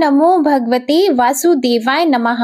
नमो भगवते वासुदेवाय नमः।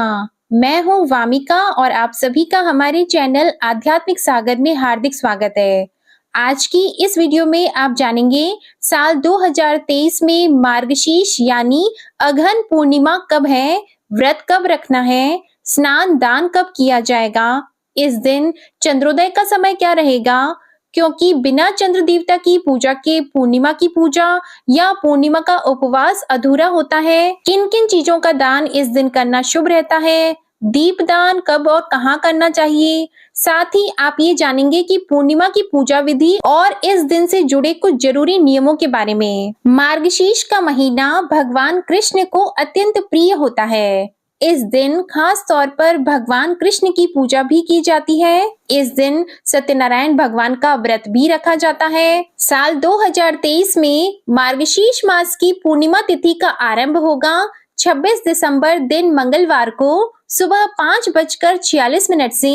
मैं हूँ वामिका और आप सभी का हमारे चैनल आध्यात्मिक सागर में हार्दिक स्वागत है। आज की इस वीडियो में आप जानेंगे साल 2023 में मार्गशीर्ष यानी अघन पूर्णिमा कब है, व्रत कब रखना है, स्नान दान कब किया जाएगा, इस दिन चंद्रोदय का समय क्या रहेगा, क्योंकि बिना चंद्र देवता की पूजा के पूर्णिमा की पूजा या पूर्णिमा का उपवास अधूरा होता है, किन किन चीजों का दान इस दिन करना शुभ रहता है, दीप दान कब और कहाँ करना चाहिए, साथ ही आप ये जानेंगे कि पूर्णिमा की पूजा विधि और इस दिन से जुड़े कुछ जरूरी नियमों के बारे में। मार्गशीर्ष का महीना भगवान कृष्ण को अत्यंत प्रिय होता है। इस दिन खास तौर पर भगवान कृष्ण की पूजा भी की जाती है। इस दिन सत्यनारायण भगवान का व्रत भी रखा जाता है। साल 2023 में मार्गशीर्ष मास की पूर्णिमा तिथि का आरंभ होगा 26 दिसंबर दिन मंगलवार को सुबह 5:46 से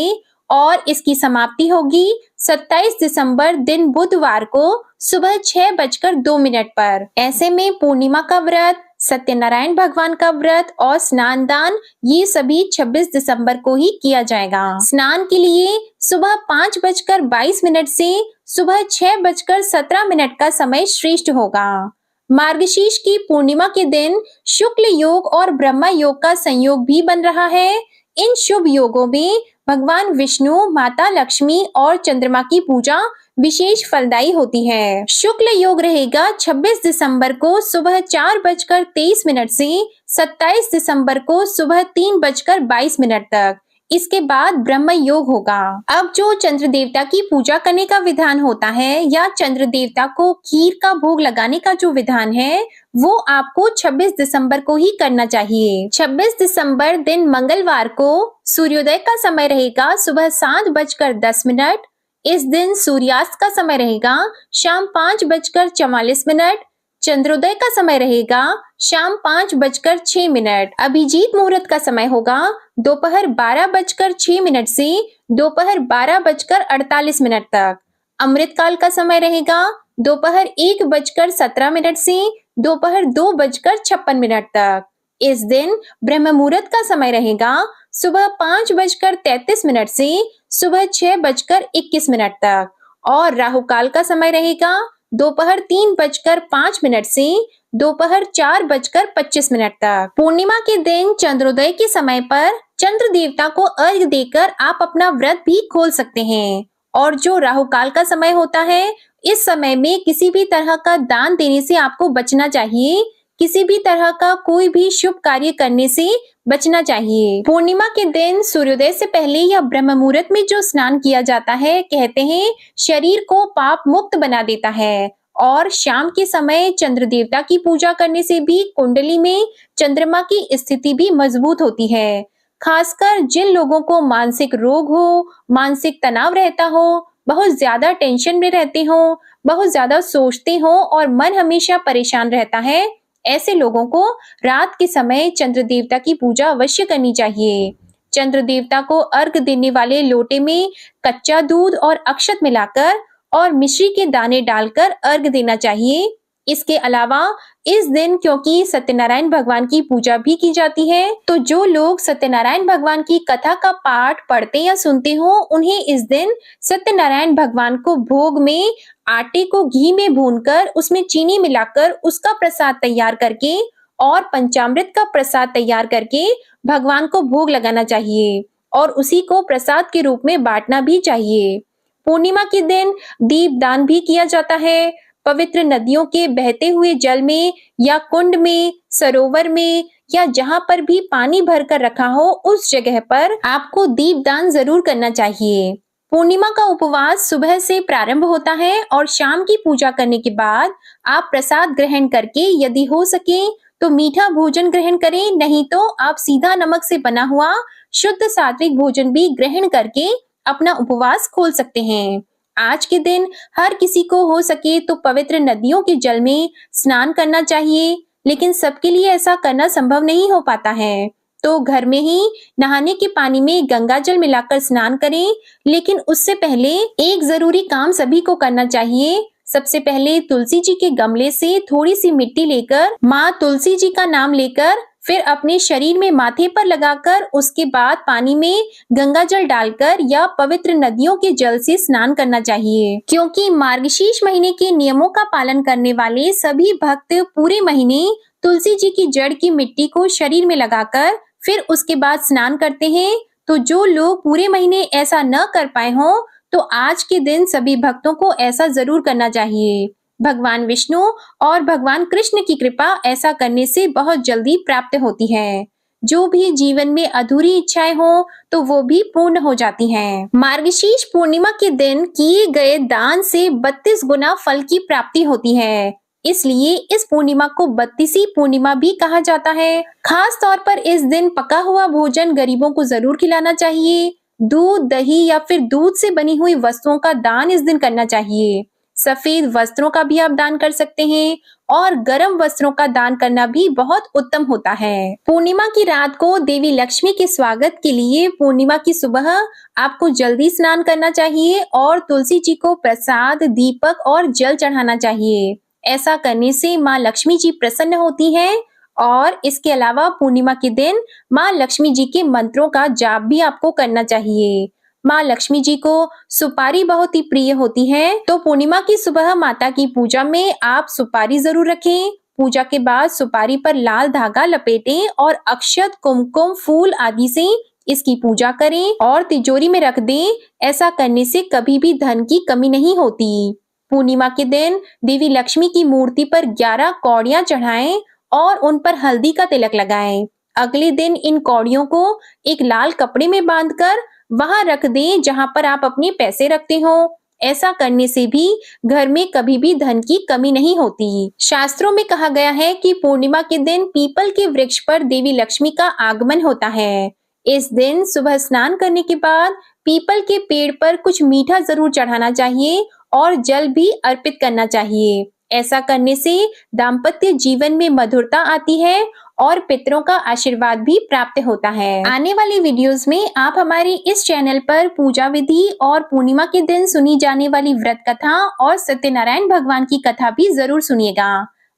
और इसकी समाप्ति होगी 27 दिसंबर दिन बुधवार को सुबह 6:02 पर। ऐसे में पूर्णिमा का व्रत, सत्यनारायण भगवान का व्रत और स्नान दान ये सभी 26 दिसंबर को ही किया जाएगा। स्नान के लिए सुबह 5:22 से सुबह 6:17 का समय श्रेष्ठ होगा। मार्गशीर्ष की पूर्णिमा के दिन शुक्ल योग और ब्रह्मा योग का संयोग भी बन रहा है। इन शुभ योगों में भगवान विष्णु, माता लक्ष्मी और चंद्रमा की पूजा विशेष फलदायी होती है। शुक्ल योग रहेगा 26 दिसंबर को सुबह 4:23 से 27 दिसंबर को सुबह 3:22 तक। इसके बाद ब्रह्म योग होगा। अब जो चंद्र देवता की पूजा करने का विधान होता है या चंद्र देवता को खीर का भोग लगाने का जो विधान है वो आपको 26 दिसंबर को ही करना चाहिए। 26 दिसंबर दिन मंगलवार को सूर्योदय का समय रहेगा सुबह 7:10। इस दिन सूर्यास्त का समय रहेगा शाम 5:44। चंद्रोदय का समय रहेगा शाम 5:06। अभिजीत मुहूर्त का समय होगा दोपहर 12:06 से दोपहर 12:48 तक। अमृत काल का समय रहेगा दोपहर 1:17 से दोपहर 2:56 तक। इस दिन ब्रह्म मुहूर्त का समय रहेगा सुबह 5:33 से सुबह 6:21 तक और राहु काल का समय रहेगा दोपहर 3:05 से दोपहर 4:25 तक। पूर्णिमा के दिन चंद्रोदय के समय पर चंद्र देवता को अर्घ्य देकर आप अपना व्रत भी खोल सकते हैं। और जो राहु काल का समय होता है इस समय में किसी भी तरह का दान देने से आपको बचना चाहिए। किसी भी तरह का कोई भी शुभ कार्य करने से बचना चाहिए। पूर्णिमा के दिन सूर्योदय से पहले या ब्रह्म मुहूर्त में जो स्नान किया जाता है कहते हैं शरीर को पाप मुक्त बना देता है। और शाम के समय चंद्र देवता की पूजा करने से भी कुंडली में चंद्रमा की स्थिति भी मजबूत होती है। खासकर जिन लोगों को मानसिक रोग हो, मानसिक तनाव रहता हो, बहुत ज्यादा टेंशन में रहते हो, बहुत ज्यादा सोचते हो और मन हमेशा परेशान रहता है, ऐसे लोगों को रात के समय चंद्र देवता की पूजा अवश्य करनी चाहिए। चंद्र देवता को अर्घ देने वाले लोटे में कच्चा दूध और अक्षत मिलाकर और मिश्री के दाने डालकर अर्घ देना चाहिए। इसके अलावा इस दिन क्योंकि सत्यनारायण भगवान की पूजा भी की जाती है तो जो लोग सत्यनारायण भगवान की कथा का पाठ पढ़ते या सुनते हो उन्हें इस दिन सत्यनारायण भगवान को भोग में आटे को घी में भूनकर उसमें चीनी मिलाकर उसका प्रसाद तैयार करके और पंचामृत का प्रसाद तैयार करके भगवान को भोग लगाना चाहिए और उसी को प्रसाद के रूप में बांटना भी चाहिए। पूर्णिमा के दिन दीप दान भी किया जाता है। पवित्र नदियों के बहते हुए जल में या कुंड में, सरोवर में या जहां पर भी पानी भरकर रखा हो उस जगह पर आपको दीप दान जरूर करना चाहिए। पूर्णिमा का उपवास सुबह से प्रारंभ होता है और शाम की पूजा करने के बाद आप प्रसाद ग्रहण करके यदि हो सके तो मीठा भोजन ग्रहण करें, नहीं तो आप सीधा नमक से बना हुआ शुद्ध सात्विक भोजन भी ग्रहण करके अपना उपवास खोल सकते हैं। आज के दिन हर किसी को हो सके तो पवित्र नदियों के जल में स्नान करना चाहिए, लेकिन सबके लिए ऐसा करना संभव नहीं हो पाता है तो घर में ही नहाने के पानी में गंगा जल मिलाकर स्नान करें। लेकिन उससे पहले एक जरूरी काम सभी को करना चाहिए। सबसे पहले तुलसी जी के गमले से थोड़ी सी मिट्टी लेकर माँ तुलसी जी का नाम लेकर फिर अपने शरीर में माथे पर लगाकर उसके बाद पानी में गंगा जल डालकर या पवित्र नदियों के जल से स्नान करना चाहिए, क्योंकि मार्गशीर्ष महीने के नियमों का पालन करने वाले सभी भक्त पूरे महीने तुलसी जी की जड़ की मिट्टी को शरीर में लगाकर फिर उसके बाद स्नान करते हैं। तो जो लोग पूरे महीने ऐसा न कर पाए हों, तो आज के दिन सभी भक्तों को ऐसा जरूर करना चाहिए। भगवान विष्णु और भगवान कृष्ण की कृपा ऐसा करने से बहुत जल्दी प्राप्त होती है। जो भी जीवन में अधूरी इच्छाएं हो तो वो भी पूर्ण हो जाती हैं। मार्गशीर्ष पूर्णिमा के दिन किए गए दान से 32 गुना फल की प्राप्ति होती है। इसलिए इस पूर्णिमा को 32वीं पूर्णिमा भी कहा जाता है। खास तौर पर इस दिन पका हुआ भोजन गरीबों को जरूर खिलाना चाहिए। दूध, दही या फिर दूध से बनी हुई वस्तुओं का दान इस दिन करना चाहिए। सफेद वस्त्रों का भी आप दान कर सकते हैं और गर्म वस्त्रों का दान करना भी बहुत उत्तम होता है। पूर्णिमा की रात को देवी लक्ष्मी के स्वागत के लिए पूर्णिमा की सुबह आपको जल्दी स्नान करना चाहिए और तुलसी जी को प्रसाद, दीपक और जल चढ़ाना चाहिए। ऐसा करने से माँ लक्ष्मी जी प्रसन्न होती हैं और इसके अलावा पूर्णिमा के दिन माँ लक्ष्मी जी के मंत्रों का जाप भी आपको करना चाहिए। माँ लक्ष्मी जी को सुपारी बहुत ही प्रिय होती है, तो पूर्णिमा की सुबह माता की पूजा में आप सुपारी जरूर रखें। पूजा के बाद सुपारी पर लाल धागा लपेटें और अक्षत, कुमकुम, फूल आदि से इसकी पूजा करें और तिजोरी में रख दें। ऐसा करने से कभी भी धन की कमी नहीं होती। पूर्णिमा के दिन देवी लक्ष्मी की मूर्ति पर 11 कौड़ियां चढ़ाएं और उन पर हल्दी का तिलक लगाएं। अगले दिन इन कौड़ियों को एक लाल कपड़े में बांधकर वहां रख दें जहां पर आप अपने पैसे रखते हो। ऐसा करने से भी घर में कभी भी धन की कमी नहीं होती। शास्त्रों में कहा गया है कि पूर्णिमा के दिन पीपल के वृक्ष पर देवी लक्ष्मी का आगमन होता है। इस दिन सुबह स्नान करने के बाद पीपल के पेड़ पर कुछ मीठा जरूर चढ़ाना चाहिए और जल भी अर्पित करना चाहिए। ऐसा करने से दाम्पत्य जीवन में मधुरता आती है और पितरों का आशीर्वाद भी प्राप्त होता है। आने वाली वीडियोस में आप हमारे इस चैनल पर पूजा विधि और पूर्णिमा के दिन सुनी जाने वाली व्रत कथा और सत्यनारायण भगवान की कथा भी जरूर सुनिएगा।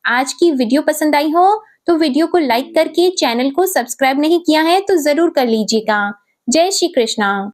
आज की वीडियो पसंद आई हो तो वीडियो को लाइक करके चैनल को सब्सक्राइब नहीं किया है तो जरूर कर लीजिएगा। जय श्री कृष्णा।